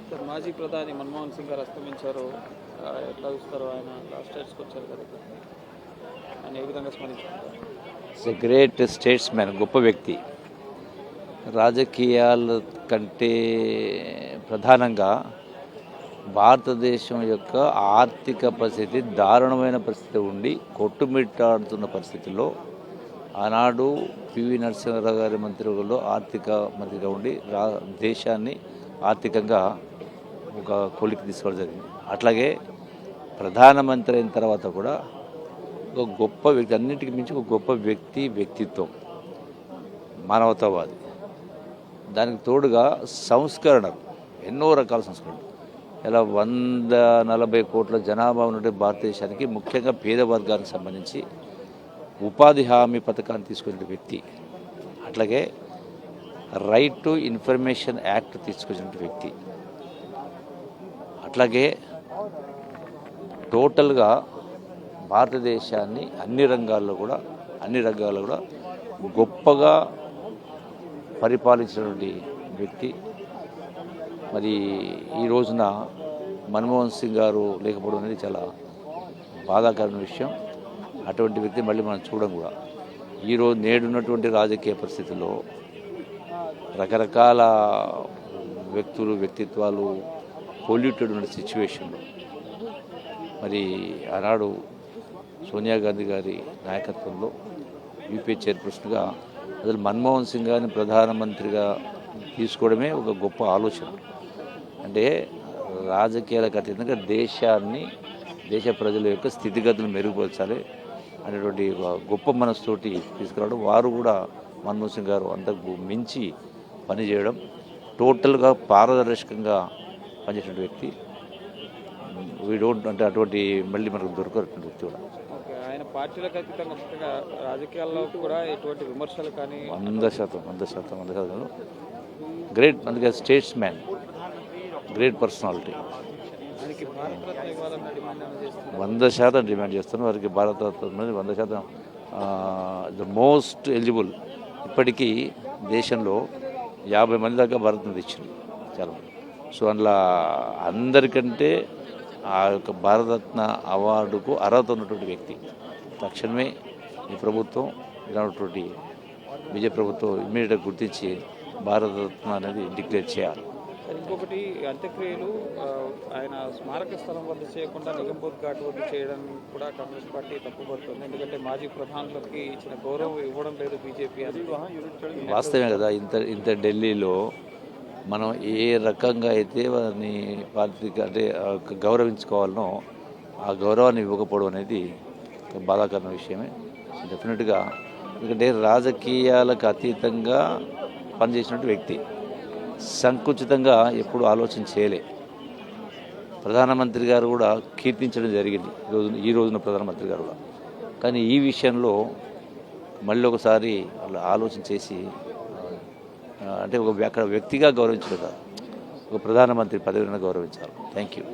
Sir మాజీ ప్రధాని మన్మోహన్ సింగ్ గారు అస్తమించారు. ఎట్లా చూస్తారు? ఆయన లాస్ట్ స్టేట్స్కి వచ్చారు కదా, ఆయన ఏ విధంగా స్మరించుకుంటారు? ఇట్స్ ఎ గ్రేట్ స్టేట్స్మెన్, గొప్ప వ్యక్తి. రాజకీయాల కంటే ప్రధానంగా భారతదేశం యొక్క ఆర్థిక పరిస్థితి దారుణమైన పరిస్థితి ఉండి కొట్టుమిట్టాడుతున్న పరిస్థితుల్లో ఆనాడు పివి నరసింహారావు గారి మంత్రివర్గంలో ఆర్థిక మంత్రిగా ఉండి దేశాన్ని ఆర్థికంగా ఒక కొలికి తీసుకోవడం జరిగింది. అట్లాగే ప్రధానమంత్రి అయిన తర్వాత కూడా ఒక గొప్ప వ్యక్తి, అన్నింటికి మించి ఒక గొప్ప వ్యక్తిత్వం, మానవతావాది. దానికి తోడుగా సంస్కరణలు, ఎన్నో రకాల సంస్కరణలు. ఇలా 140 కోట్ల జనాభా ఉన్నటువంటి భారతదేశానికి ముఖ్యంగా పేద వర్గానికి సంబంధించి ఉపాధి హామీ పథకాన్ని తీసుకునే వ్యక్తి. అట్లాగే రైట్ టు ఇన్ఫర్మేషన్ యాక్ట్ తీసుకొచ్చిన వ్యక్తి. అట్లాగే టోటల్గా భారతదేశాన్ని అన్ని రంగాల్లో కూడా గొప్పగా పరిపాలించినటువంటి వ్యక్తి. మరి ఈ రోజున మన్మోహన్ సింగ్ గారు లేకపోవడం అనేది చాలా బాధాకరమైన విషయం. అటువంటి వ్యక్తి మళ్ళీ మనం చూడడం కూడా ఈరోజు నేడున్నటువంటి రాజకీయ పరిస్థితుల్లో రకరకాల వ్యక్తిత్వాలు పొల్యూటెడ్ ఉన్న సిచ్యువేషన్లో మరి ఆనాడు సోనియా గాంధీ గారి నాయకత్వంలో యూపీఏ చైర్పర్సన్గా అసలు మన్మోహన్ సింగ్ గారిని ప్రధానమంత్రిగా తీసుకోవడమే ఒక గొప్ప ఆలోచన. అంటే రాజకీయాలకు అతీతంగా దేశ ప్రజల యొక్క స్థితిగతులు మెరుగుపరచాలి అనేటువంటి గొప్ప మనసుతోటి తీసుకురావడం. వారు కూడా మన్మోహన్ సింగ్ గారు అంతకు మించి పనిచేయడం, టోటల్గా పారదర్శకంగా పనిచేసిన వ్యక్తి. అంటే అటువంటి మళ్ళీ మనకు దొరకటువంటి వ్యక్తి కూడా. ఆయన పార్టీలకు అతీతంగా ముఖ్యంగా రాజకీయాల్లో కూడా ఎటువంటి విమర్శలు కానీ 100% గ్రేట్. అందుకే states man, great personality. 100% demand చేస్తాను. వారికి భారతరత్న 100% ద మోస్ట్ ఎలిజిబుల్. ఇప్పటికీ దేశంలో 50 మంది దాకా భారతరత్న ఇచ్చింది చాలా. సో అందులో అందరికంటే ఆ యొక్క భారతరత్న అవార్డుకు అర్హత ఉన్నటువంటి వ్యక్తి. తక్షణమే ఈ ప్రభుత్వం, ఇలాంటి విజయ ప్రభుత్వం ఇమ్మీడియట్గా గుర్తించి భారతరత్న అనేది డిక్లేర్ చేయాలి. ఇంకొకటి, అంత్యక్రియలు ఆయన స్మారక స్థలం వద్ద చేయకుండా నిగంబోధ్ ఘాట్ వద్ద చేయడం కూడా కాంగ్రెస్ పార్టీ తప్పుపడుతుంది. ఎందుకంటే మాజీ ప్రధానులకి ఇచ్చిన గౌరవం ఇవ్వడం లేదు బీజేపీ అని. వాస్తవమే కదా. ఇంత ఢిల్లీలో మనం ఏ రకంగా అయితే వారిని పార్టీకి అంటే గౌరవించుకోవాలనో ఆ గౌరవాన్ని ఇవ్వకపోవడం అనేది బాధాకరమైన విషయమే. డెఫినెట్గా ఎందుకంటే రాజకీయాలకు అతీతంగా పనిచేసినటువంటి వ్యక్తి, సంకుచితంగా ఎప్పుడు ఆలోచన చేయలే. ప్రధానమంత్రి గారు కూడా కీర్తించడం జరిగింది ఈ రోజున ప్రధానమంత్రి గారు కూడా. కానీ ఈ విషయంలో మళ్ళీ ఒకసారి వాళ్ళు ఆలోచన చేసి అంటే అక్కడ వ్యక్తిగా గౌరవించడం కాదు, ఒక ప్రధానమంత్రి పదవిని గౌరవించాలి. Thank you.